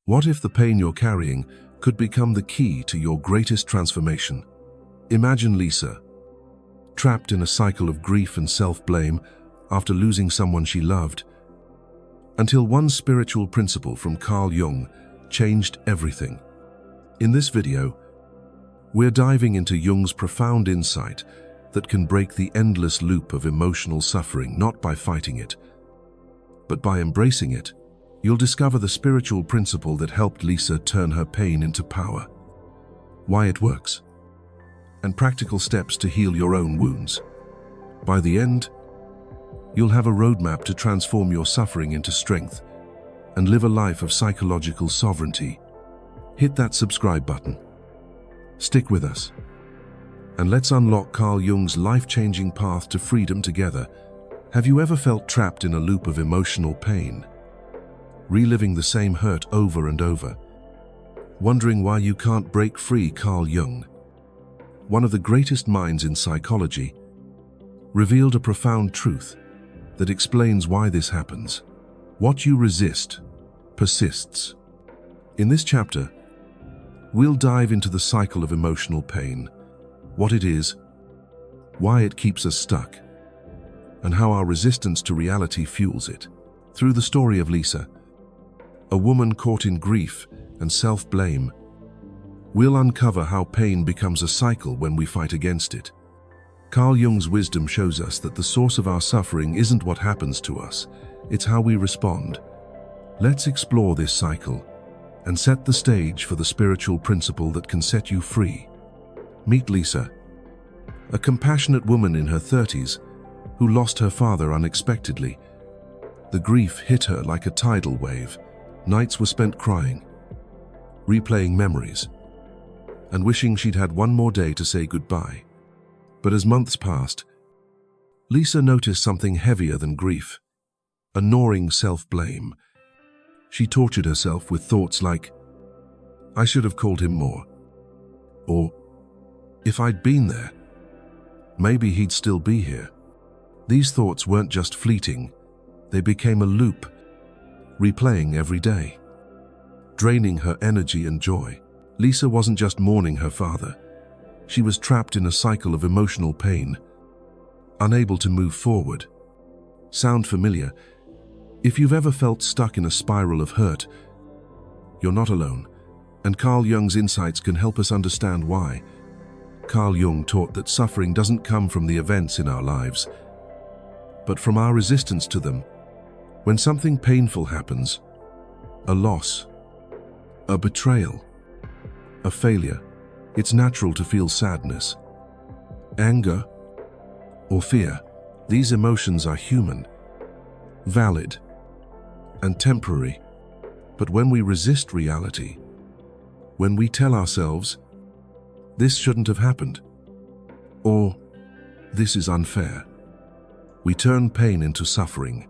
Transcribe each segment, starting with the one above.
What if the pain you're carrying could become the key to your greatest transformation? Imagine Lisa, trapped in a cycle of grief and self-blame after losing someone she loved, until one spiritual principle from Carl Jung changed everything. In this video, we're diving into Jung's profound insight that can break the endless loop of emotional suffering not by fighting it, but by embracing it. You'll discover the spiritual principle that helped Lisa turn her pain into power, why it works, and practical steps to heal your own wounds. By the end, you'll have a roadmap to transform your suffering into strength and live a life of psychological sovereignty. Hit that subscribe button. Stick with us, and let's unlock Carl Jung's life-changing path to freedom together. Have you ever felt trapped in a loop of emotional pain, reliving the same hurt over and over, wondering why you can't break free? Carl Jung, one of the greatest minds in psychology, revealed a profound truth that explains why this happens. What you resist persists. In this chapter, we'll dive into the cycle of emotional pain, what it is, why it keeps us stuck, and how our resistance to reality fuels it. Through the story of Lisa, a woman caught in grief and self-blame, we'll uncover how pain becomes a cycle when we fight against it. Carl Jung's wisdom shows us that the source of our suffering isn't what happens to us, it's how we respond. Let's explore this cycle and set the stage for the spiritual principle that can set you free. Meet Lisa, a compassionate woman in her 30s who lost her father unexpectedly. The grief hit her like a tidal wave. Nights were spent crying, replaying memories, and wishing she'd had one more day to say goodbye. But as months passed, Lisa noticed something heavier than grief, a gnawing self-blame. She tortured herself with thoughts like, "I should have called him more," or, "If I'd been there, maybe he'd still be here." These thoughts weren't just fleeting, they became a loop, replaying every day, draining her energy and joy. Lisa wasn't just mourning her father. She was trapped in a cycle of emotional pain, unable to move forward. Sound familiar? If you've ever felt stuck in a spiral of hurt, you're not alone, and Carl Jung's insights can help us understand why. Carl Jung taught that suffering doesn't come from the events in our lives, but from our resistance to them. When something painful happens, a loss, a betrayal, a failure, it's natural to feel sadness, anger, or fear. These emotions are human, valid, and temporary. But when we resist reality, when we tell ourselves, "This shouldn't have happened," or "This is unfair," we turn pain into suffering.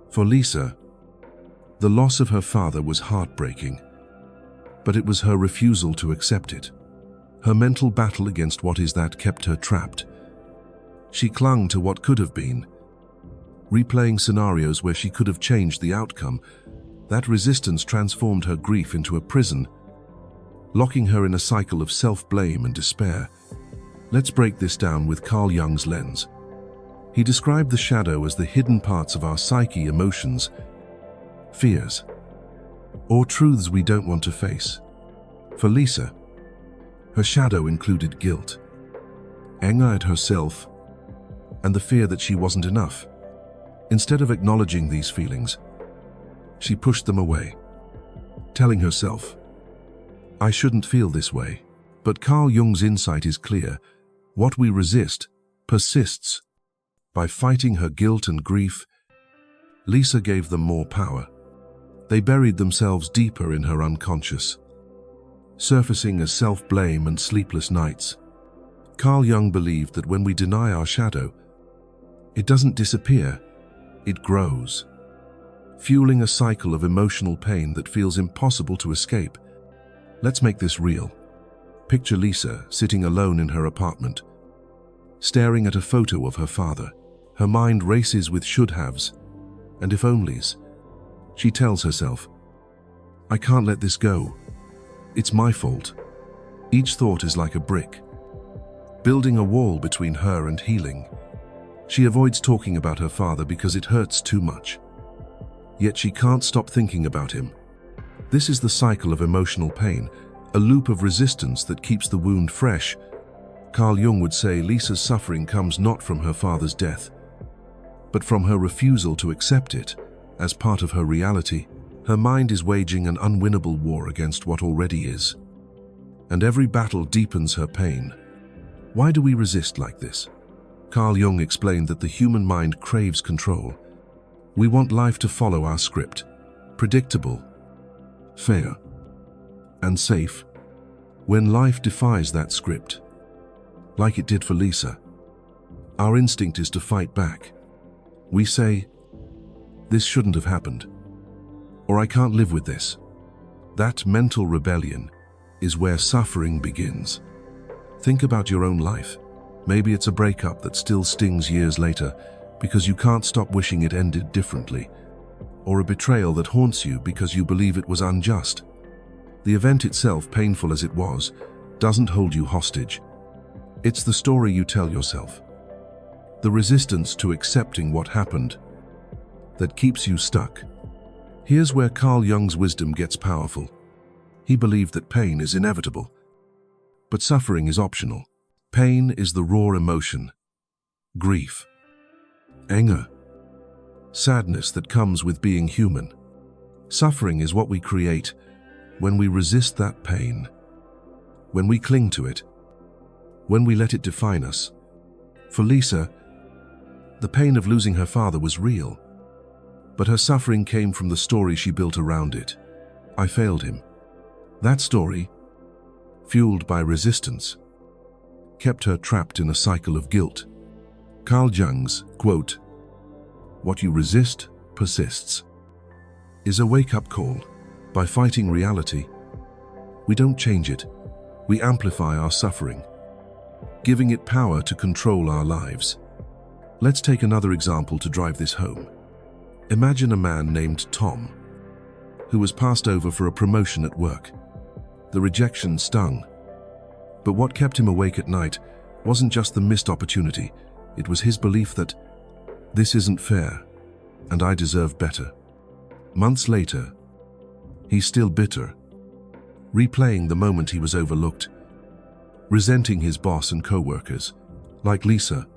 For Lisa, the loss of her father was heartbreaking, but it was her refusal to accept it. Her mental battle against what is that kept her trapped. She clung to what could have been, replaying scenarios where she could have changed the outcome. That resistance transformed her grief into a prison, locking her in a cycle of self-blame and despair. Let's break this down with Carl Jung's lens. He described the shadow as the hidden parts of our psyche, emotions, fears, or truths we don't want to face. For Lisa, her shadow included guilt, anger at herself, and the fear that she wasn't enough. Instead of acknowledging these feelings, she pushed them away, telling herself, "I shouldn't feel this way." But Carl Jung's insight is clear. What we resist persists. By fighting her guilt and grief, Lisa gave them more power. They buried themselves deeper in her unconscious, surfacing as self-blame and sleepless nights. Carl Jung believed that when we deny our shadow, it doesn't disappear, it grows, fueling a cycle of emotional pain that feels impossible to escape. Let's make this real. Picture Lisa sitting alone in her apartment, staring at a photo of her father. Her mind races with should-haves and if-onlys. She tells herself, I can't let this go. It's my fault. Each thought is like a brick, building a wall between her and healing. She avoids talking about her father because it hurts too much. Yet she can't stop thinking about him. This is the cycle of emotional pain, a loop of resistance that keeps the wound fresh. Carl Jung would say Lisa's suffering comes not from her father's death, but from her refusal to accept it as part of her reality. Her mind is waging an unwinnable war against what already is, and every battle deepens her pain. Why do we resist like this? Carl Jung explained that the human mind craves control. We want life to follow our script, predictable, fair, and safe. When life defies that script, like it did for Lisa, our instinct is to fight back. We say, "This shouldn't have happened," or "I can't live with this." That mental rebellion is where suffering begins. Think about your own life. Maybe it's a breakup that still stings years later because you can't stop wishing it ended differently, or a betrayal that haunts you because you believe it was unjust. The event itself, painful as it was, doesn't hold you hostage. It's the story you tell yourself, the resistance to accepting what happened, that keeps you stuck. Here's where Carl Jung's wisdom gets powerful. He believed that pain is inevitable, but suffering is optional. Pain is the raw emotion, grief, anger, sadness that comes with being human. Suffering is what we create when we resist that pain, when we cling to it, when we let it define us. For Lisa, the pain of losing her father was real, but her suffering came from the story she built around it. I failed him. That story, fueled by resistance, kept her trapped in a cycle of guilt. Carl Jung's quote, "What you resist persists," is a wake-up call. By fighting reality, we don't change it, we amplify our suffering, giving it power to control our lives. Let's take another example to drive this home. Imagine a man named Tom, who was passed over for a promotion at work. The rejection stung, but what kept him awake at night wasn't just the missed opportunity, it was his belief that this isn't fair and I deserve better. Months later, he's still bitter, replaying the moment he was overlooked, resenting his boss and co-workers. Like Lisa,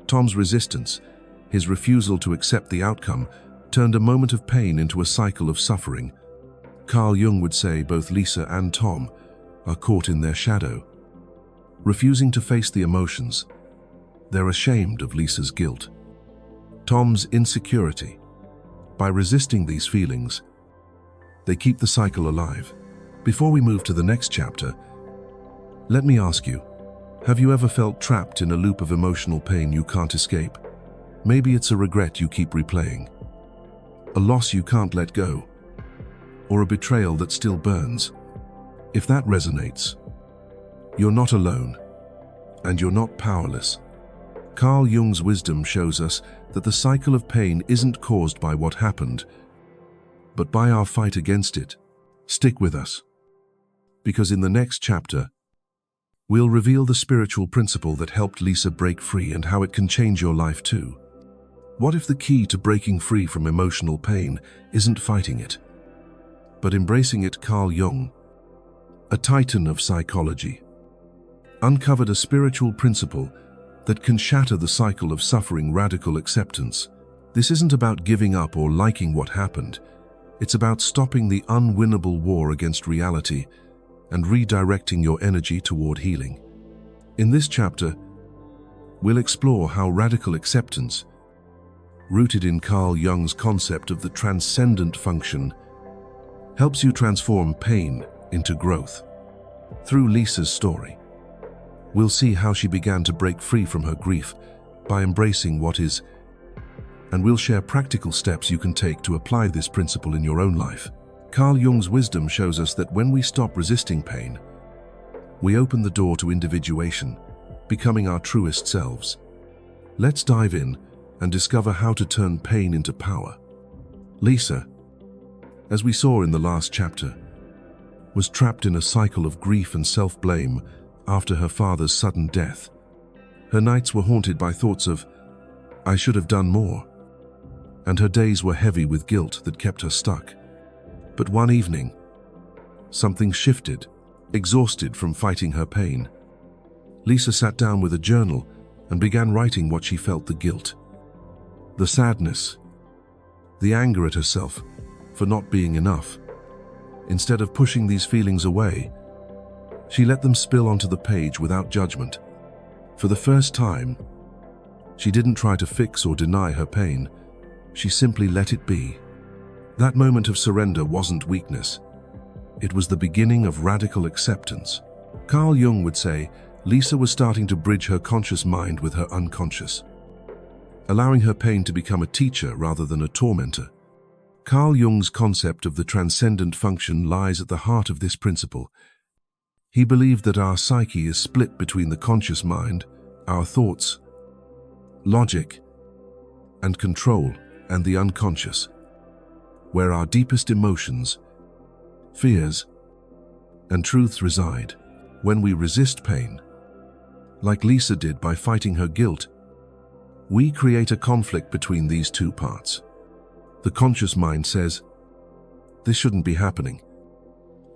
Tom's resistance, his refusal to accept the outcome, turned a moment of pain into a cycle of suffering. Carl Jung would say both Lisa and Tom are caught in their shadow, refusing to face the emotions. They're ashamed of Lisa's guilt, Tom's insecurity. By resisting these feelings, they keep the cycle alive. Before we move to the next chapter, let me ask you, have you ever felt trapped in a loop of emotional pain you can't escape? Maybe it's a regret you keep replaying, a loss you can't let go, or a betrayal that still burns. If that resonates, you're not alone, and you're not powerless. Carl Jung's wisdom shows us that the cycle of pain isn't caused by what happened, but by our fight against it. Stick with us, because in the next chapter, we'll reveal the spiritual principle that helped Lisa break free and how it can change your life too. What if the key to breaking free from emotional pain isn't fighting it, but embracing it? Carl Jung, a titan of psychology, uncovered a spiritual principle that can shatter the cycle of suffering: radical acceptance. This isn't about giving up or liking what happened. It's about stopping the unwinnable war against reality and redirecting your energy toward healing. In this chapter, we'll explore how radical acceptance, rooted in Carl Jung's concept of the transcendent function, helps you transform pain into growth. Through Lisa's story, we'll see how she began to break free from her grief by embracing what is, and we'll share practical steps you can take to apply this principle in your own life. Carl Jung's wisdom shows us that when we stop resisting pain, we open the door to individuation, becoming our truest selves. Let's dive in and discover how to turn pain into power. Lisa, as we saw in the last chapter, was trapped in a cycle of grief and self-blame after her father's sudden death. Her nights were haunted by thoughts of, "I should have done more," and her days were heavy with guilt that kept her stuck. But one evening, something shifted. Exhausted from fighting her pain, Lisa sat down with a journal and began writing what she felt: the guilt, the sadness, the anger at herself for not being enough. Instead of pushing these feelings away, she let them spill onto the page without judgment. For the first time, she didn't try to fix or deny her pain. She simply let it be. That moment of surrender wasn't weakness. It was the beginning of radical acceptance. Carl Jung would say Lisa was starting to bridge her conscious mind with her unconscious, allowing her pain to become a teacher rather than a tormentor. Carl Jung's concept of the transcendent function lies at the heart of this principle. He believed that our psyche is split between the conscious mind, our thoughts, logic, and control, and the unconscious, where our deepest emotions, fears, and truths reside. When we resist pain, like Lisa did by fighting her guilt, we create a conflict between these two parts. The conscious mind says, "This shouldn't be happening,"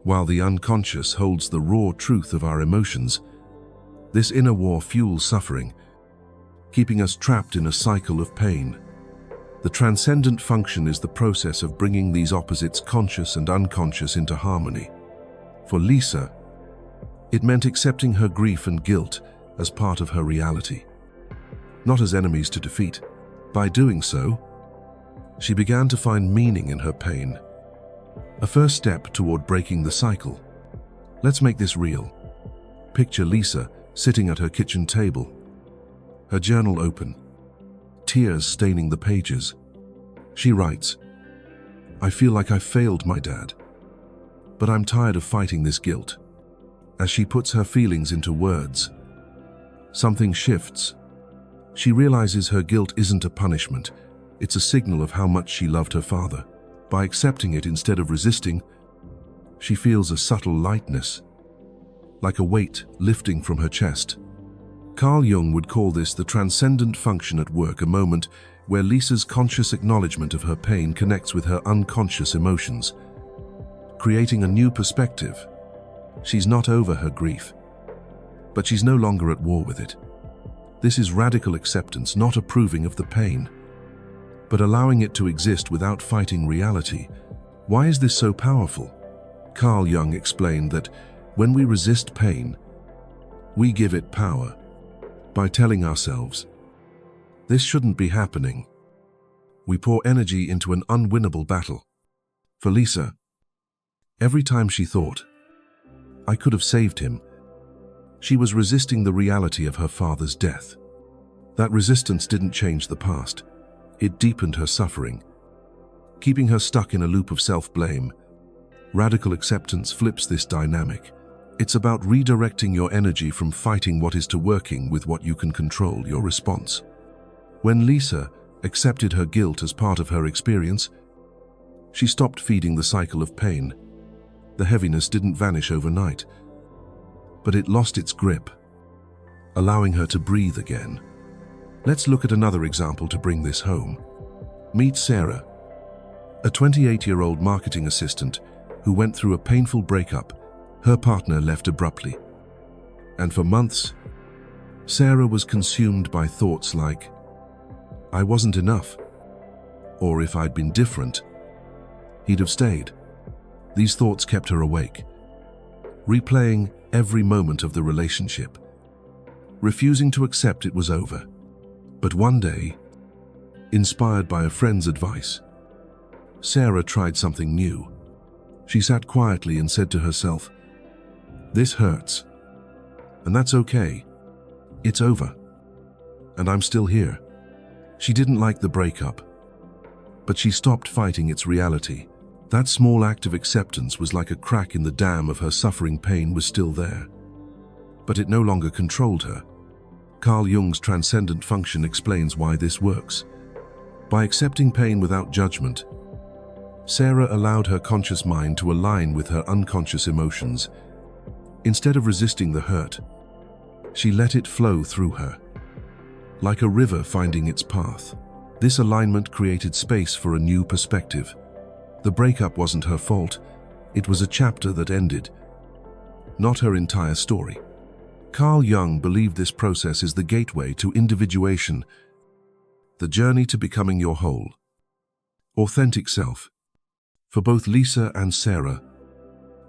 while the unconscious holds the raw truth of our emotions. This inner war fuels suffering, keeping us trapped in a cycle of pain. The transcendent function is the process of bringing these opposites, conscious and unconscious, into harmony. For Lisa, it meant accepting her grief and guilt as part of her reality, not as enemies to defeat. By doing so, she began to find meaning in her pain, a first step toward breaking the cycle. Let's make this real. Picture Lisa sitting at her kitchen table, her journal open, tears staining the pages. She writes, "I feel like I failed my dad, but I'm tired of fighting this guilt." As she puts her feelings into words, something shifts. She realizes her guilt isn't a punishment, it's a signal of how much she loved her father. By accepting it instead of resisting, she feels a subtle lightness, like a weight lifting from her chest. Carl Jung would call this the transcendent function at work, a moment where Lisa's conscious acknowledgement of her pain connects with her unconscious emotions, creating a new perspective. She's not over her grief, but she's no longer at war with it. This is radical acceptance, not approving of the pain, but allowing it to exist without fighting reality. Why is this so powerful? Carl Jung explained that when we resist pain, we give it power. By telling ourselves, "This shouldn't be happening," we pour energy into an unwinnable battle. For Lisa, every time she thought, "I could have saved him," she was resisting the reality of her father's death. That resistance didn't change the past. It deepened her suffering, keeping her stuck in a loop of self-blame. Radical acceptance flips this dynamic. It's about redirecting your energy from fighting what is to working with what you can control, your response. When Lisa accepted her guilt as part of her experience, she stopped feeding the cycle of pain. The heaviness didn't vanish overnight, but it lost its grip, allowing her to breathe again. Let's look at another example to bring this home. Meet Sarah, a 28-year-old marketing assistant who went through a painful breakup. Her partner left abruptly, and for months, Sarah was consumed by thoughts like, "I wasn't enough," or "If I'd been different, he'd have stayed." These thoughts kept her awake, replaying every moment of the relationship, refusing to accept it was over. But one day, inspired by a friend's advice, Sarah tried something new. She sat quietly and said to herself, "This hurts, and that's okay. It's over, and I'm still here." She didn't like the breakup, but she stopped fighting its reality. That small act of acceptance was like a crack in the dam of her suffering. Pain was still there, but it no longer controlled her. Carl Jung's transcendent function explains why this works. By accepting pain without judgment, Sarah allowed her conscious mind to align with her unconscious emotions. Instead of resisting the hurt, she let it flow through her, like a river finding its path. This alignment created space for a new perspective. The breakup wasn't her fault. It was a chapter that ended, not her entire story. Carl Jung believed this process is the gateway to individuation, the journey to becoming your whole, authentic self. For both Lisa and Sarah,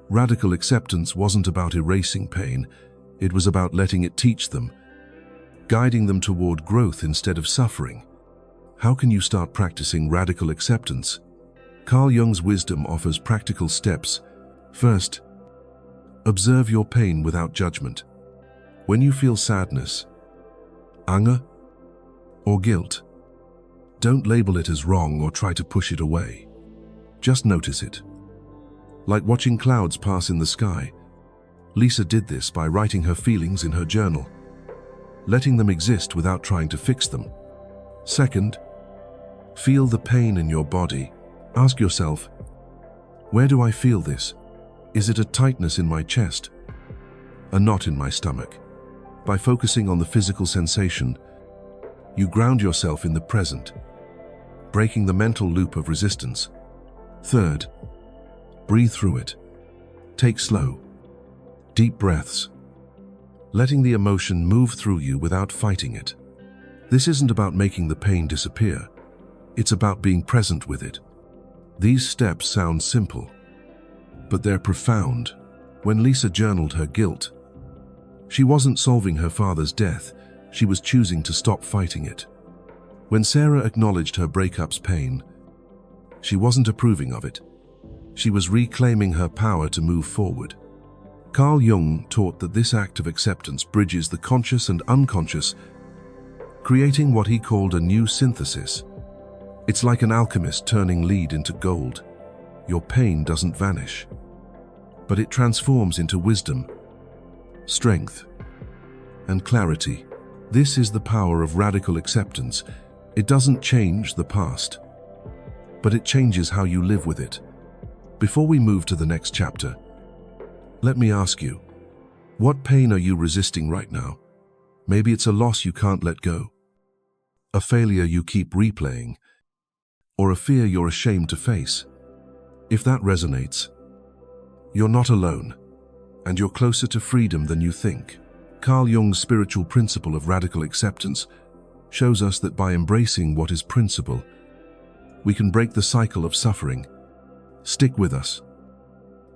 radical acceptance wasn't about erasing pain. It was about letting it teach them, guiding them toward growth instead of suffering. How can you start practicing radical acceptance? Carl Jung's wisdom offers practical steps. First, observe your pain without judgment. When you feel sadness, anger, or guilt, don't label it as wrong or try to push it away. Just notice it. Like watching clouds pass in the sky, Lisa did this by writing her feelings in her journal, letting them exist without trying to fix them. Second, feel the pain in your body. Ask yourself, where do I feel this? Is it a tightness in my chest? A knot in my stomach? By focusing on the physical sensation, you ground yourself in the present, breaking the mental loop of resistance. Third, breathe through it. Take slow, deep breaths, letting the emotion move through you without fighting it. This isn't about making the pain disappear. It's about being present with it. These steps sound simple, but they're profound. When Lisa journaled her guilt, she wasn't solving her father's death, she was choosing to stop fighting it. When Sarah acknowledged her breakup's pain, she wasn't approving of it. She was reclaiming her power to move forward. Carl Jung taught that this act of acceptance bridges the conscious and unconscious, creating what he called a new synthesis. It's like an alchemist turning lead into gold. Your pain doesn't vanish, but it transforms into wisdom, strength, and clarity. This is the power of radical acceptance. It doesn't change the past, but it changes how you live with it. Before we move to the next chapter, let me ask you, what pain are you resisting right now? Maybe it's a loss you can't let go, a failure you keep replaying, or a fear you're ashamed to face. If that resonates, you're not alone, and you're closer to freedom than you think. Carl Jung's spiritual principle of radical acceptance shows us that by embracing what is principle, we can break the cycle of suffering. Stick with us,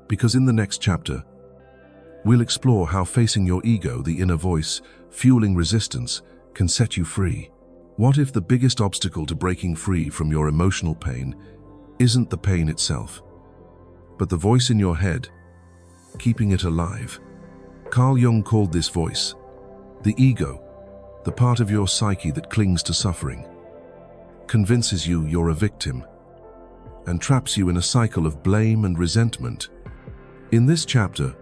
because in the next chapter, we'll explore how facing your ego, the inner voice, fueling resistance, can set you free. What if the biggest obstacle to breaking free from your emotional pain isn't the pain itself, but the voice in your head, keeping it alive? Carl Jung called this voice the ego, the part of your psyche that clings to suffering, convinces you you're a victim, and traps you in a cycle of blame and resentment. In this chapter,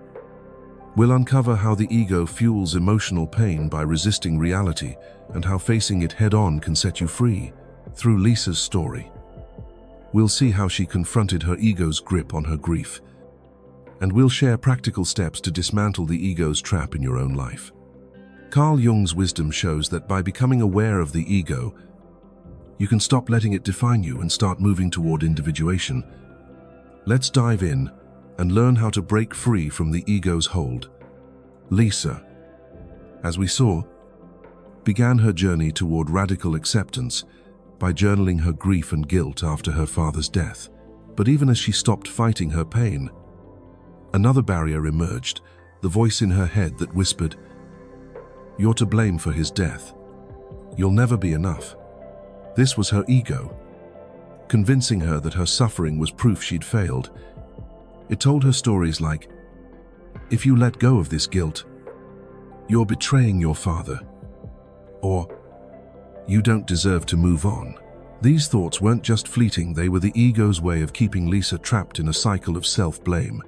we'll uncover how the ego fuels emotional pain by resisting reality and how facing it head-on can set you free. Through Lisa's story, we'll see how she confronted her ego's grip on her grief, and we'll share practical steps to dismantle the ego's trap in your own life. Carl Jung's wisdom shows that by becoming aware of the ego, you can stop letting it define you and start moving toward individuation. Let's dive in and learn how to break free from the ego's hold. Lisa, as we saw, began her journey toward radical acceptance by journaling her grief and guilt after her father's death. But even as she stopped fighting her pain, another barrier emerged, the voice in her head that whispered, "You're to blame for his death. You'll never be enough." This was her ego, convincing her that her suffering was proof she'd failed. It told her stories like, "If you let go of this guilt, you're betraying your father," or "You don't deserve to move on." These thoughts weren't just fleeting, they were the ego's way of keeping Lisa trapped in a cycle of self-blame,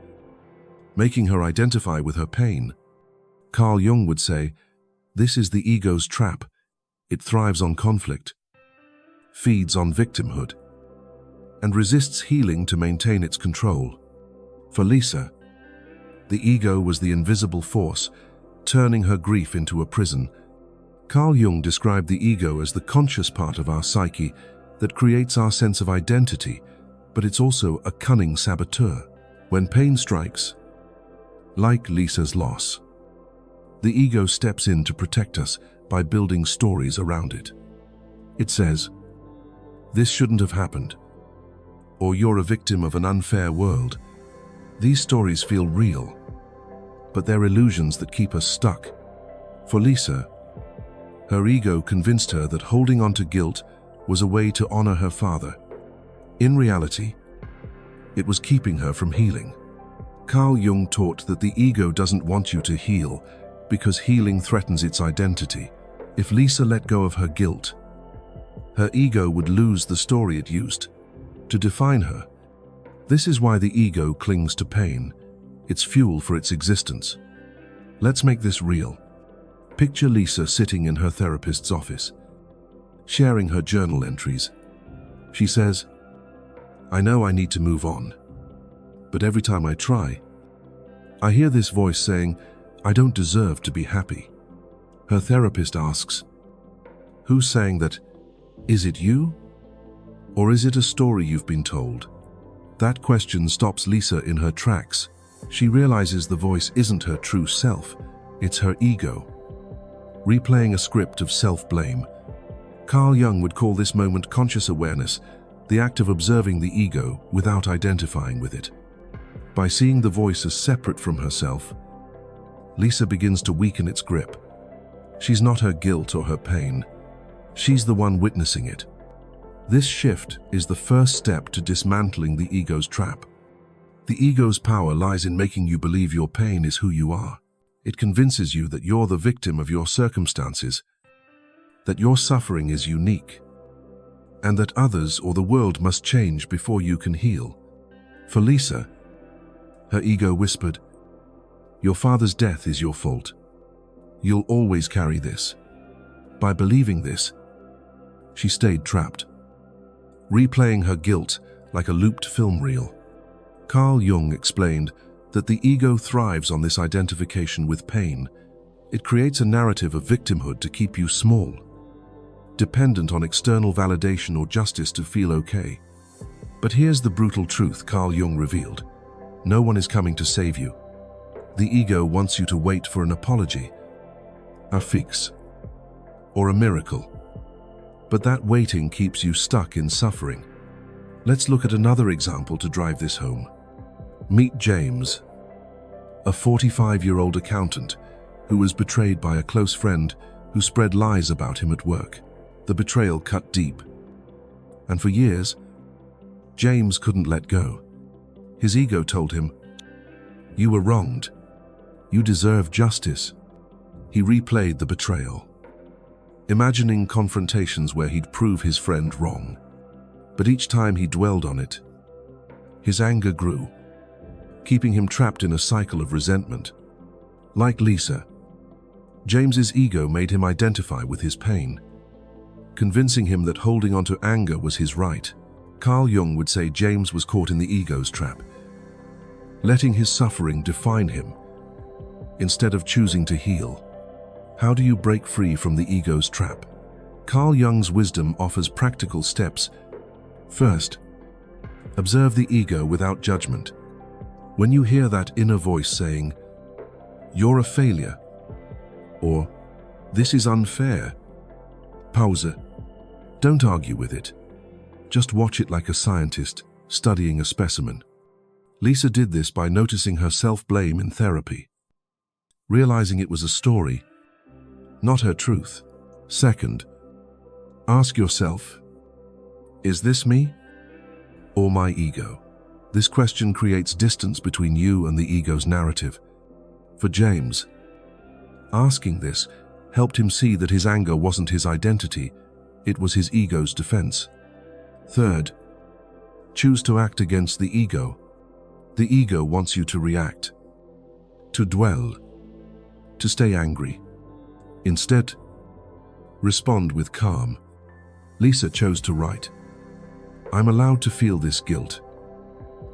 making her identify with her pain. Carl Jung would say, this is the ego's trap. It thrives on conflict, feeds on victimhood, and resists healing to maintain its control. For Lisa, the ego was the invisible force, turning her grief into a prison. Carl Jung described the ego as the conscious part of our psyche that creates our sense of identity, but it's also a cunning saboteur. When pain strikes, like Lisa's loss, the ego steps in to protect us by building stories around it. It says, "This shouldn't have happened," or "You're a victim of an unfair world." These stories feel real, but they're illusions that keep us stuck. For Lisa, her ego convinced her that holding on to guilt was a way to honor her father. In reality, it was keeping her from healing. Carl Jung taught that the ego doesn't want you to heal because healing threatens its identity. If Lisa let go of her guilt, her ego would lose the story it used to define her. This is why the ego clings to pain. It's fuel for its existence. Let's make this real. Picture Lisa sitting in her therapist's office, sharing her journal entries. She says, "I know I need to move on, but every time I try, I hear this voice saying, I don't deserve to be happy." Her therapist asks, "Who's saying that? Is it you? Or is it a story you've been told?" That question stops Lisa in her tracks. She realizes the voice isn't her true self, it's her ego, replaying a script of self-blame. Carl Jung would call this moment conscious awareness, the act of observing the ego without identifying with it. By seeing the voice as separate from herself, Lisa begins to weaken its grip. She's not her guilt or her pain. She's the one witnessing it. This shift is the first step to dismantling the ego's trap. The ego's power lies in making you believe your pain is who you are. It convinces you that you're the victim of your circumstances, that your suffering is unique, and that others or the world must change before you can heal. For Lisa, her ego whispered, "Your father's death is your fault. You'll always carry this." By believing this, she stayed trapped, replaying her guilt like a looped film reel. Carl Jung explained that the ego thrives on this identification with pain. It creates a narrative of victimhood to keep you small, dependent on external validation or justice to feel okay. But here's the brutal truth Carl Jung revealed. No one is coming to save you. The ego wants you to wait for an apology, a fix, or a miracle. But that waiting keeps you stuck in suffering. Let's look at another example to drive this home. Meet James, a 45-year-old accountant who was betrayed by a close friend who spread lies about him at work. The betrayal cut deep, and for years, James couldn't let go. His ego told him, "You were wronged. You deserve justice." He replayed the betrayal, imagining confrontations where he'd prove his friend wrong. But each time he dwelled on it, his anger grew, keeping him trapped in a cycle of resentment. Like Lisa, James's ego made him identify with his pain, convincing him that holding on to anger was his right. Carl Jung would say James was caught in the ego's trap, letting his suffering define him instead of choosing to heal. How do you break free from the ego's trap? Carl Jung's wisdom offers practical steps. First, observe the ego without judgment. When you hear that inner voice saying, "You're a failure," or "This is unfair," pause it. Don't argue with it. Just watch it like a scientist studying a specimen. Lisa did this by noticing her self-blame in therapy, realizing it was a story, not her truth. Second, ask yourself, is this me or my ego? This question creates distance between you and the ego's narrative. For James, asking this helped him see that his anger wasn't his identity, it was his ego's defense. Third, choose to act against the ego. The ego wants you to react, to dwell, to stay angry. Instead, respond with calm. Lisa chose to write, I'm allowed to feel this guilt,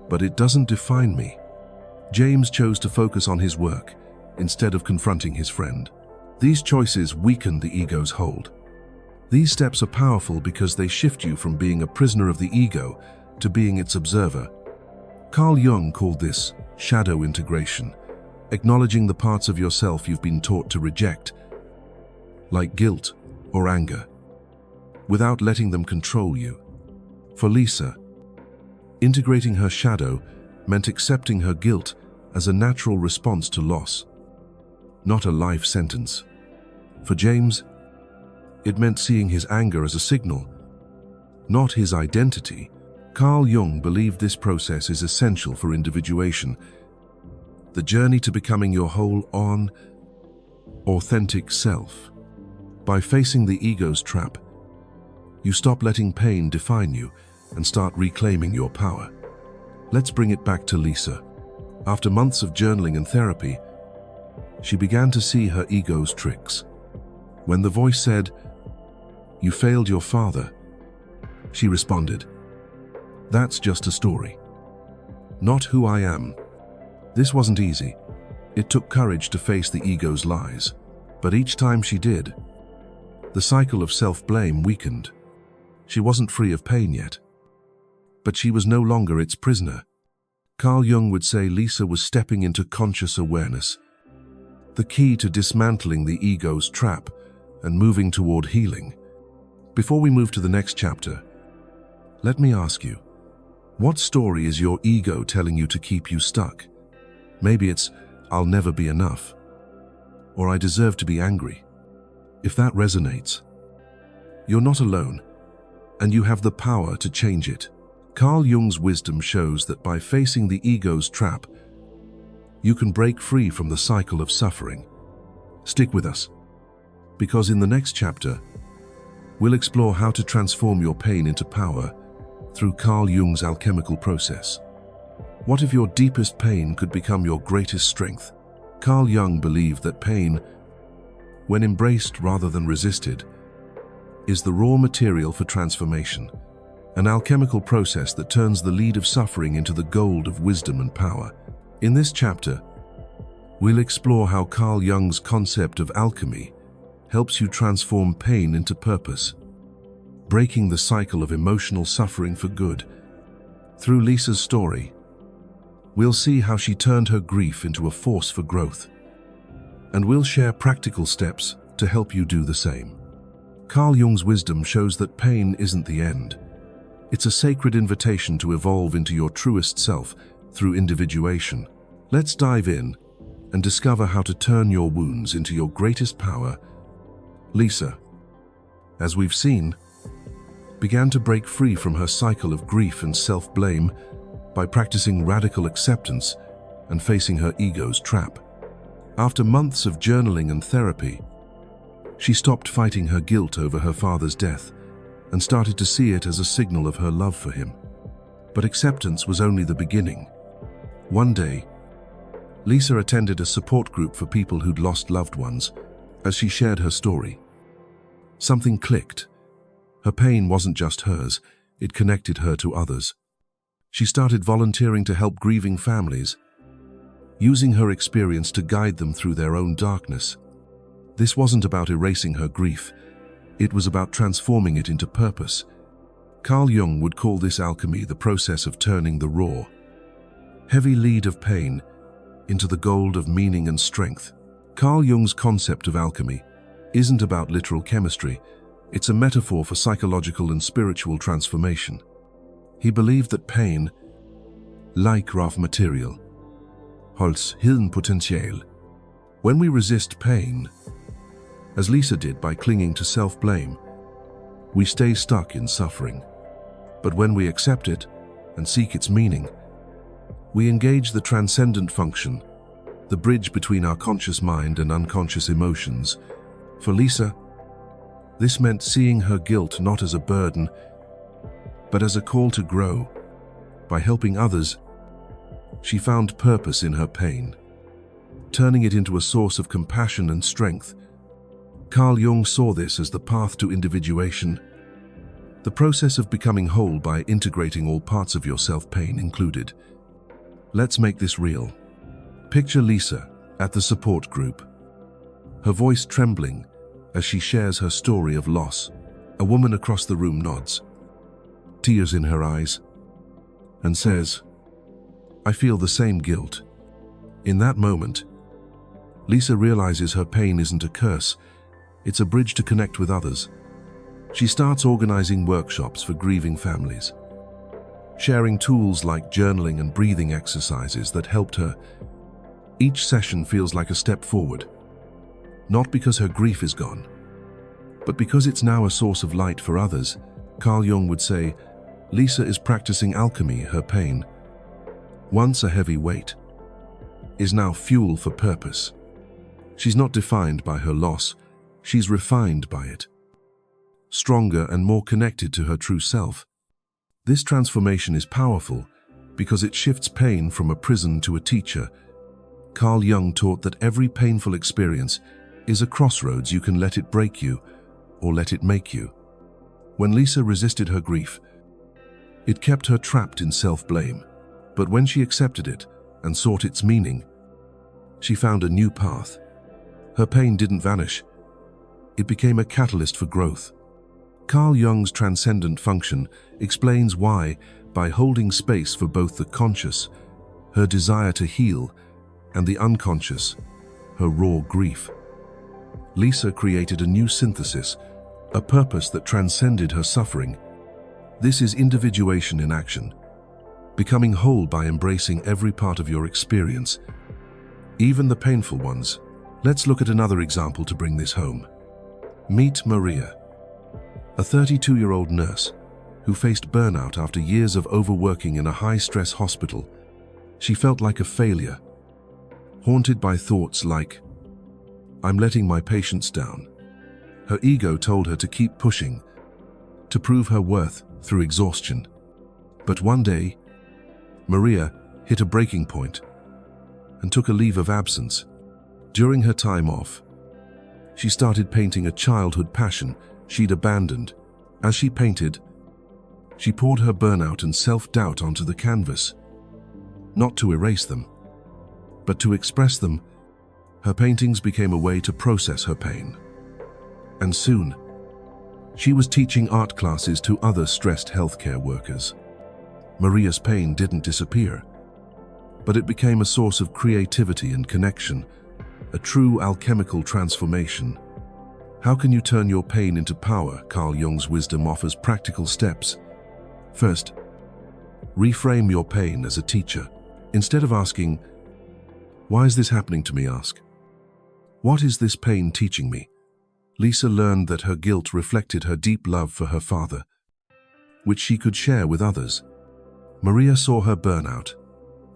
but it doesn't define me. James chose to focus on his work instead of confronting his friend. These choices weaken the ego's hold. These steps are powerful because they shift you from being a prisoner of the ego to being its observer. Carl Jung called this shadow integration, acknowledging the parts of yourself you've been taught to reject, like guilt or anger, without letting them control you. For Lisa, integrating her shadow meant accepting her guilt as a natural response to loss, not a life sentence. For James, it meant seeing his anger as a signal, not his identity. Carl Jung believed this process is essential for individuation, the journey to becoming your whole, authentic self. By facing the ego's trap, you stop letting pain define you and start reclaiming your power. Let's bring it back to Lisa. After months of journaling and therapy, she began to see her ego's tricks. When the voice said, "You failed your father," she responded, "That's just a story. Not who I am." This wasn't easy. It took courage to face the ego's lies. But each time she did, the cycle of self-blame weakened. She wasn't free of pain yet, but she was no longer its prisoner. Carl Jung would say Lisa was stepping into conscious awareness, the key to dismantling the ego's trap and moving toward healing. Before we move to the next chapter, let me ask you, what story is your ego telling you to keep you stuck? Maybe it's, "I'll never be enough," or "I deserve to be angry." If that resonates, you're not alone, and you have the power to change it. Carl Jung's wisdom shows that by facing the ego's trap, you can break free from the cycle of suffering. Stick with us, because in the next chapter, we'll explore how to transform your pain into power through Carl Jung's alchemical process. What if your deepest pain could become your greatest strength? Carl Jung believed that pain, when embraced rather than resisted, is the raw material for transformation, an alchemical process that turns the lead of suffering into the gold of wisdom and power. In this chapter, we'll explore how Carl Jung's concept of alchemy helps you transform pain into purpose, breaking the cycle of emotional suffering for good. Through Lisa's story, we'll see how she turned her grief into a force for growth, and we'll share practical steps to help you do the same. Carl Jung's wisdom shows that pain isn't the end. It's a sacred invitation to evolve into your truest self through individuation. Let's dive in and discover how to turn your wounds into your greatest power. Lisa, as we've seen, began to break free from her cycle of grief and self-blame by practicing radical acceptance and facing her ego's trap. After months of journaling and therapy, she stopped fighting her guilt over her father's death and started to see it as a signal of her love for him. But acceptance was only the beginning. One day, Lisa attended a support group for people who'd lost loved ones. As she shared her story, something clicked. Her pain wasn't just hers, it connected her to others. She started volunteering to help grieving families, using her experience to guide them through their own darkness. This wasn't about erasing her grief, it was about transforming it into purpose. Carl Jung would call this alchemy the process of turning the raw, heavy lead of pain into the gold of meaning and strength. Carl Jung's concept of alchemy isn't about literal chemistry, it's a metaphor for psychological and spiritual transformation. He believed that pain, like raw material, holds hidden potential. When we resist pain, as Lisa did by clinging to self-blame, we stay stuck in suffering. But when we accept it and seek its meaning, we engage the transcendent function, the bridge between our conscious mind and unconscious emotions. For Lisa, this meant seeing her guilt not as a burden, but as a call to grow. By helping others, she found purpose in her pain, turning it into a source of compassion and strength. Carl Jung saw this as the path to individuation, The process of becoming whole by integrating all parts of yourself, pain included. Let's make this real. Picture Lisa at the support group, her voice trembling as she shares her story of loss. A woman across the room nods, tears in her eyes, and says, "I feel the same guilt." In that moment, Lisa realizes her pain isn't a curse, it's a bridge to connect with others. She starts organizing workshops for grieving families, sharing tools like journaling and breathing exercises that helped her. Each session feels like a step forward, not because her grief is gone, but because it's now a source of light for others. Carl Jung would say, Lisa is practicing alchemy. Her pain, once a heavy weight, is now fuel for purpose. She's not defined by her loss, she's refined by it, stronger and more connected to her true self. This transformation is powerful because it shifts pain from a prison to a teacher. Carl Jung taught that every painful experience is a crossroads. You can let it break you or let it make you. When Lisa resisted her grief, it kept her trapped in self-blame. But when she accepted it and sought its meaning, she found a new path. Her pain didn't vanish. It became a catalyst for growth. Carl Jung's transcendent function explains why, by holding space for both the conscious, her desire to heal, and the unconscious, her raw grief, Lisa created a new synthesis, a purpose that transcended her suffering. This is individuation in action, becoming whole by embracing every part of your experience, even the painful ones. Let's look at another example to bring this home. Meet Maria, a 32-year-old nurse who faced burnout after years of overworking in a high-stress hospital. She felt like a failure, haunted by thoughts like, "I'm letting my patients down." Her ego told her to keep pushing, to prove her worth through exhaustion. But one day, Maria hit a breaking point and took a leave of absence. During her time off, she started painting a childhood passion she'd abandoned. As she painted, she poured her burnout and self-doubt onto the canvas. Not to erase them, but to express them. Her paintings became a way to process her pain. And soon, she was teaching art classes to other stressed healthcare workers. Maria's pain didn't disappear, but it became a source of creativity and connection, a true alchemical transformation. How can you turn your pain into power? Carl Jung's wisdom offers practical steps. First, reframe your pain as a teacher. Instead of asking, "Why is this happening to me?" ask, "What is this pain teaching me?" Lisa learned that her guilt reflected her deep love for her father, which she could share with others. Maria saw her burnout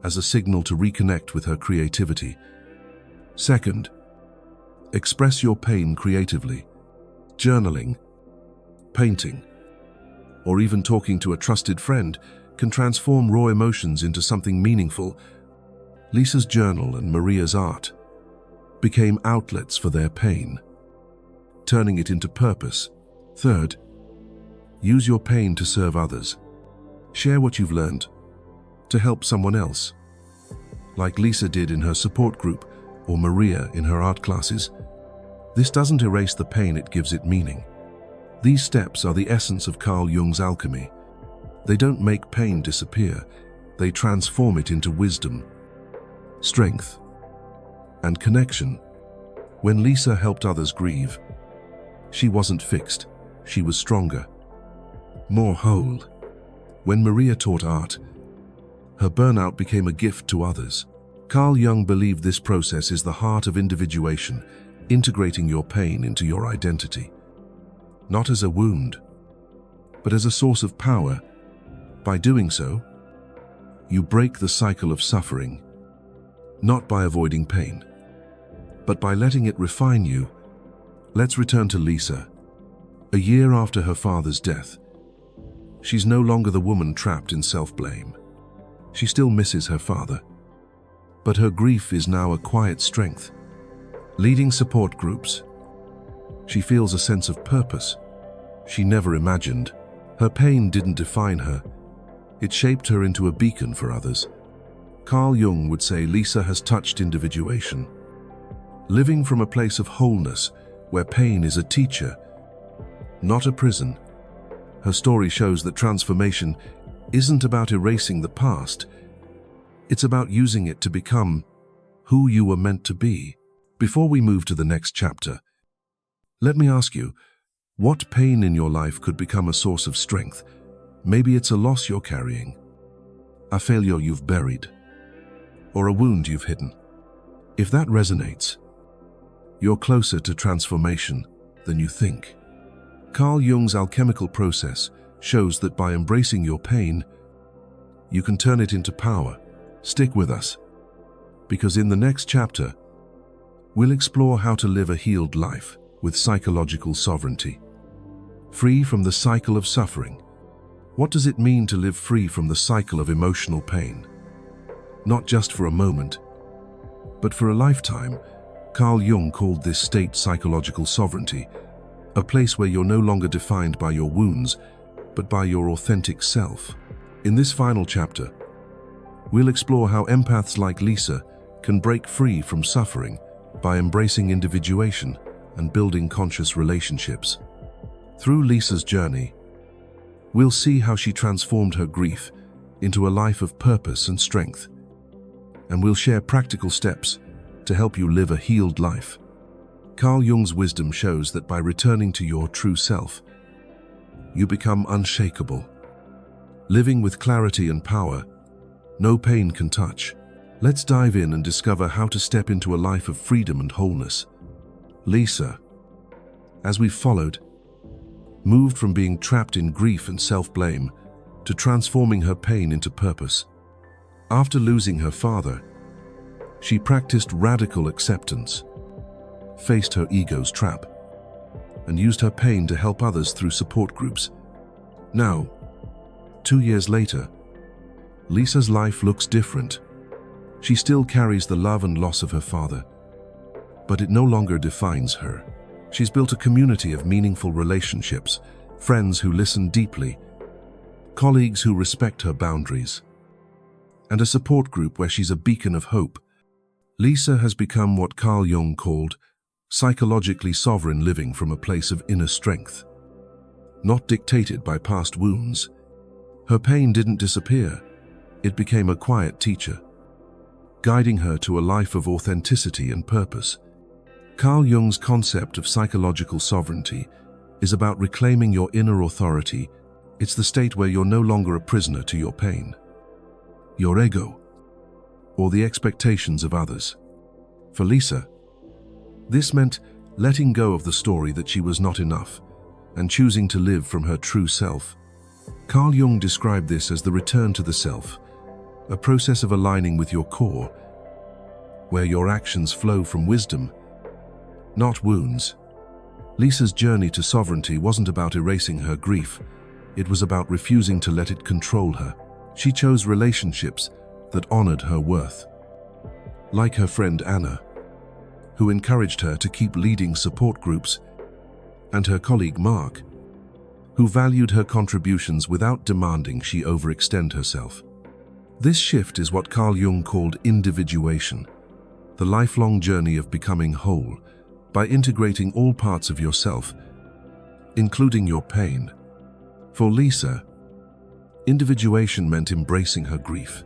as a signal to reconnect with her creativity. Second, express your pain creatively. Journaling, painting, or even talking to a trusted friend can transform raw emotions into something meaningful. Lisa's journal and Maria's art became outlets for their pain, turning it into purpose. Third, use your pain to serve others. Share what you've learned to help someone else, like Lisa did in her support group or Maria in her art classes. This doesn't erase the pain, it gives it meaning. These steps are the essence of Carl Jung's alchemy. They don't make pain disappear, they transform it into wisdom, strength, and connection. When Lisa helped others grieve, she wasn't fixed, she was stronger, more whole. When Maria taught art, her burnout became a gift to others. Carl Jung believed this process is the heart of individuation, integrating your pain into your identity, not as a wound, but as a source of power. By doing so, you break the cycle of suffering, not by avoiding pain, but by letting it refine you. Let's return to Lisa. A year after her father's death, she's no longer the woman trapped in self-blame. She still misses her father, but her grief is now a quiet strength. Leading support groups, she feels a sense of purpose she never imagined. Her pain didn't define her. It shaped her into a beacon for others. Carl Jung would say Lisa has touched individuation, living from a place of wholeness where pain is a teacher, not a prison. Her story shows that transformation isn't about erasing the past. It's about using it to become who you were meant to be. Before we move to the next chapter, let me ask you, what pain in your life could become a source of strength? Maybe it's a loss you're carrying, a failure you've buried, or a wound you've hidden. If that resonates, you're closer to transformation than you think. Carl Jung's alchemical process shows that by embracing your pain, you can turn it into power. Stick with us, because in the next chapter, we'll explore how to live a healed life with psychological sovereignty, free from the cycle of suffering. What does it mean to live free from the cycle of emotional pain? Not just for a moment, but for a lifetime. Carl Jung called this state psychological sovereignty, a place where you're no longer defined by your wounds, but by your authentic self. In this final chapter, we'll explore how empaths like Lisa can break free from suffering by embracing individuation and building conscious relationships. Through Lisa's journey, we'll see how she transformed her grief into a life of purpose and strength, and we'll share practical steps to help you live a healed life. Carl Jung's wisdom shows that by returning to your true self, you become unshakable, living with clarity and power no pain can touch. Let's dive in and discover how to step into a life of freedom and wholeness. Lisa, as we've followed, moved from being trapped in grief and self-blame to transforming her pain into purpose. After losing her father, she practiced radical acceptance, faced her ego's trap, and used her pain to help others through support groups. Now, 2 years later, Lisa's life looks different. She still carries the love and loss of her father, but it no longer defines her. She's built a community of meaningful relationships, friends who listen deeply, colleagues who respect her boundaries, and a support group where she's a beacon of hope. Lisa has become what Carl Jung called psychologically sovereign, living from a place of inner strength, not dictated by past wounds. Her pain didn't disappear. It became a quiet teacher, guiding her to a life of authenticity and purpose. Carl Jung's concept of psychological sovereignty is about reclaiming your inner authority. It's the state where you're no longer a prisoner to your pain, your ego, or the expectations of others. For Lisa, this meant letting go of the story that she was not enough and choosing to live from her true self. Carl Jung described this as the return to the self, a process of aligning with your core, where your actions flow from wisdom, not wounds. Lisa's journey to sovereignty wasn't about erasing her grief. It was about refusing to let it control her. She chose relationships that honored her worth, like her friend Anna, who encouraged her to keep leading support groups, and her colleague Mark, who valued her contributions without demanding she overextend herself. This shift is what Carl Jung called individuation, the lifelong journey of becoming whole by integrating all parts of yourself, including your pain. For Lisa, individuation meant embracing her grief,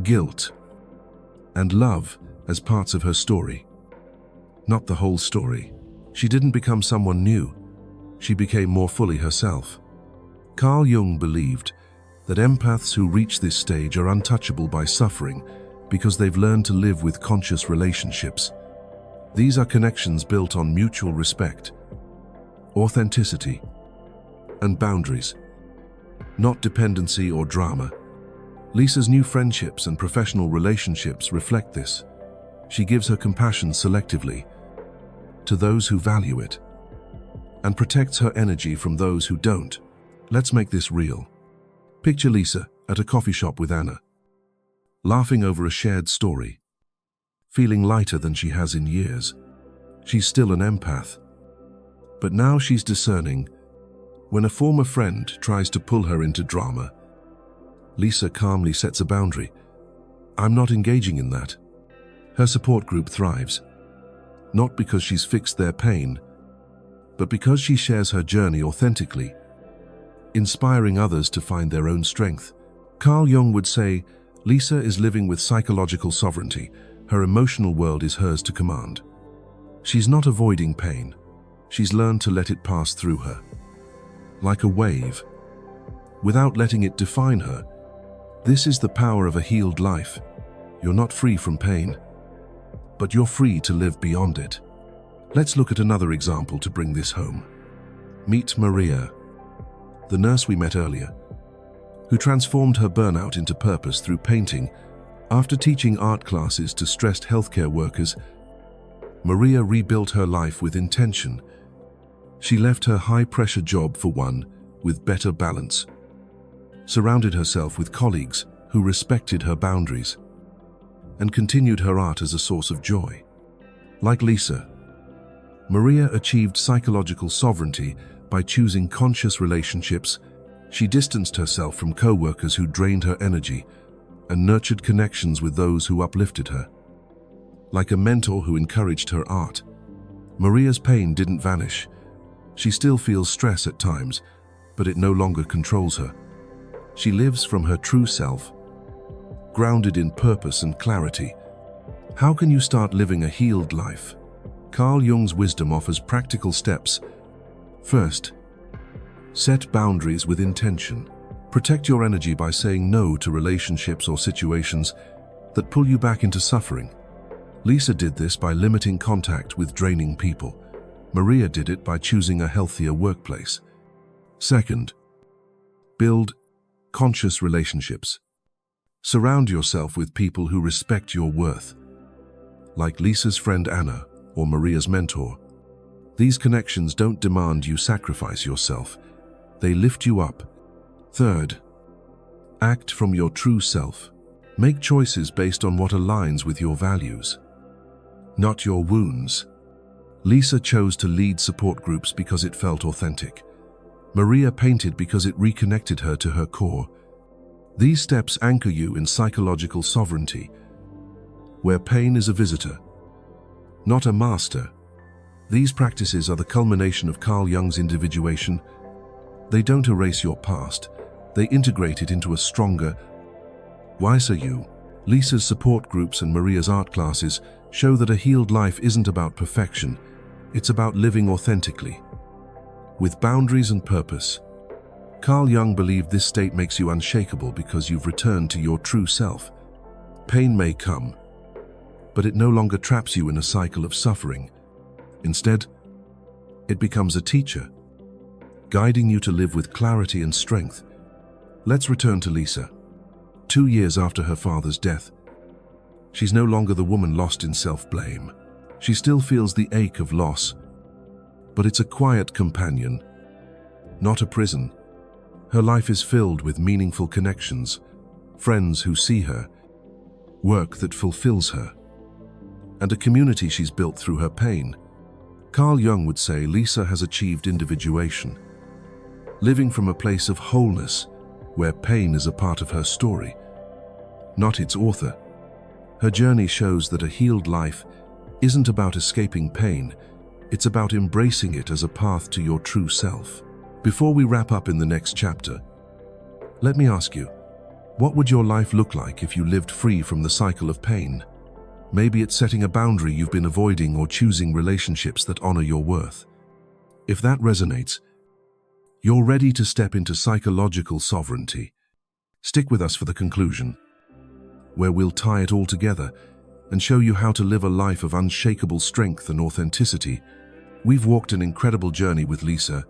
guilt, and love as parts of her story, not the whole story. She didn't become someone new. She became more fully herself. Carl Jung believed that empaths who reach this stage are untouchable by suffering because they've learned to live with conscious relationships. These are connections built on mutual respect, authenticity, and boundaries, not dependency or drama. Lisa's new friendships and professional relationships reflect this. She gives her compassion selectively to those who value it and protects her energy from those who don't. Let's make this real. Picture Lisa at a coffee shop with Anna, laughing over a shared story, feeling lighter than she has in years. She's still an empath, but now she's discerning When a former friend tries to pull her into drama, Lisa calmly sets a boundary. I'm not engaging in that. Her support group thrives, not because she's fixed their pain, but because she shares her journey authentically, inspiring others to find their own strength. Carl Jung would say, Lisa is living with psychological sovereignty. Her emotional world is hers to command. She's not avoiding pain. She's learned to let it pass through her, like a wave, without letting it define her. This is the power of a healed life. You're not free from pain, but you're free to live beyond it. Let's look at another example to bring this home. Meet Maria, the nurse we met earlier, who transformed her burnout into purpose through painting. After teaching art classes to stressed healthcare workers, Maria rebuilt her life with intention. She left her high-pressure job for one with better balance, surrounded herself with colleagues who respected her boundaries, and continued her art as a source of joy. Like Lisa, Maria achieved psychological sovereignty by choosing conscious relationships. She distanced herself from co-workers who drained her energy and nurtured connections with those who uplifted her. Like a mentor who encouraged her art, Maria's pain didn't vanish. She still feels stress at times, but it no longer controls her. She lives from her true self, grounded in purpose and clarity. How can you start living a healed life? Carl Jung's wisdom offers practical steps. First, set boundaries with intention. Protect your energy by saying no to relationships or situations that pull you back into suffering. Lisa did this by limiting contact with draining people. Maria did it by choosing a healthier workplace. Second, build conscious relationships. Surround yourself with people who respect your worth, like Lisa's friend Anna or Maria's mentor. These connections don't demand you sacrifice yourself. They lift you up. Third, act from your true self. Make choices based on what aligns with your values, not your wounds. Lisa chose to lead support groups because it felt authentic. Maria painted because it reconnected her to her core. These steps anchor you in psychological sovereignty, where pain is a visitor, not a master. These practices are the culmination of Carl Jung's individuation. They don't erase your past. They integrate it into a stronger, wiser you. Lisa's support groups and Maria's art classes show that a healed life isn't about perfection. It's about living authentically, with boundaries and purpose. Carl Jung believed this state makes you unshakable because you've returned to your true self. Pain may come, but it no longer traps you in a cycle of suffering. Instead, it becomes a teacher, guiding you to live with clarity and strength. Let's return to Lisa. 2 years after her father's death, she's no longer the woman lost in self-blame. She still feels the ache of loss, but it's a quiet companion, not a prison. Her life is filled with meaningful connections, friends who see her, work that fulfills her, and a community she's built through her pain. Carl Jung would say Lisa has achieved individuation, living from a place of wholeness where pain is a part of her story, not its author. Her journey shows that a healed life isn't about escaping pain, it's about embracing it as a path to your true self. Before we wrap up in the next chapter, let me ask you, what would your life look like if you lived free from the cycle of pain? Maybe it's setting a boundary you've been avoiding or choosing relationships that honor your worth. If that resonates, you're ready to step into psychological sovereignty. Stick with us for the conclusion, where we'll tie it all together and show you how to live a life of unshakable strength and authenticity. We've walked an incredible journey with Lisa,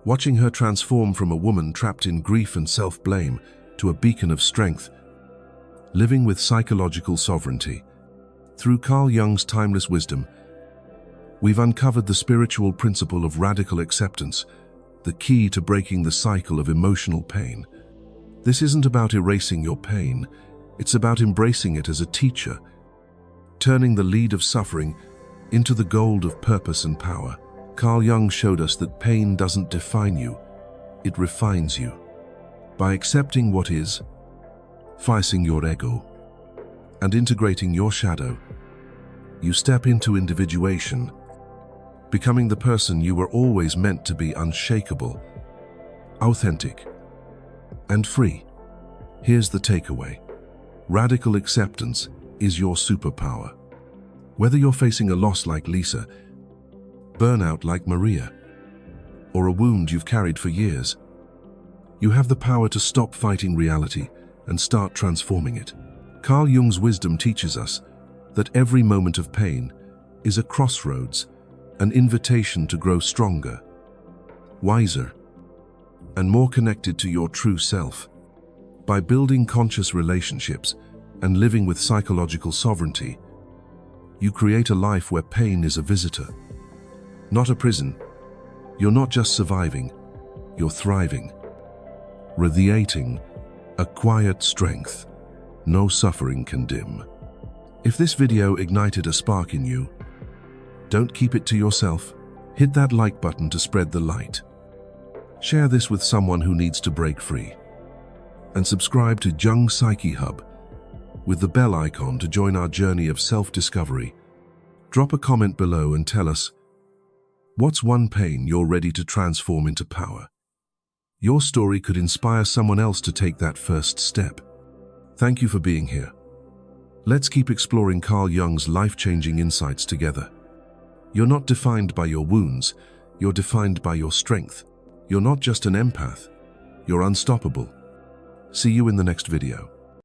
watching her transform from a woman trapped in grief and self-blame to a beacon of strength, living with psychological sovereignty. Through Carl Jung's timeless wisdom, we've uncovered the spiritual principle of radical acceptance, the key to breaking the cycle of emotional pain. This isn't about erasing your pain, it's about embracing it as a teacher, turning the lead of suffering into the gold of purpose and power. Carl Jung showed us that pain doesn't define you, it refines you. By accepting what is, facing your ego, and integrating your shadow, you step into individuation, becoming the person you were always meant to be: unshakable, authentic, and free. Here's the takeaway. Radical acceptance is your superpower. Whether you're facing a loss like Lisa, burnout like Maria, or a wound you've carried for years, you have the power to stop fighting reality and start transforming it. Carl Jung's wisdom teaches us that every moment of pain is a crossroads, an invitation to grow stronger, wiser, and more connected to your true self. By building conscious relationships and living with psychological sovereignty, you create a life where pain is a visitor, not a prison. You're not just surviving, you're thriving, radiating a quiet strength no suffering can dim. If this video ignited a spark in you, don't keep it to yourself. Hit that like button to spread the light. Share this with someone who needs to break free. And subscribe to Jung Psyche Hub with the bell icon to join our journey of self-discovery. Drop a comment below and tell us, what's one pain you're ready to transform into power? Your story could inspire someone else to take that first step. Thank you for being here. Let's keep exploring Carl Jung's life-changing insights together. You're not defined by your wounds, you're defined by your strength. You're not just an empath, you're unstoppable. See you in the next video.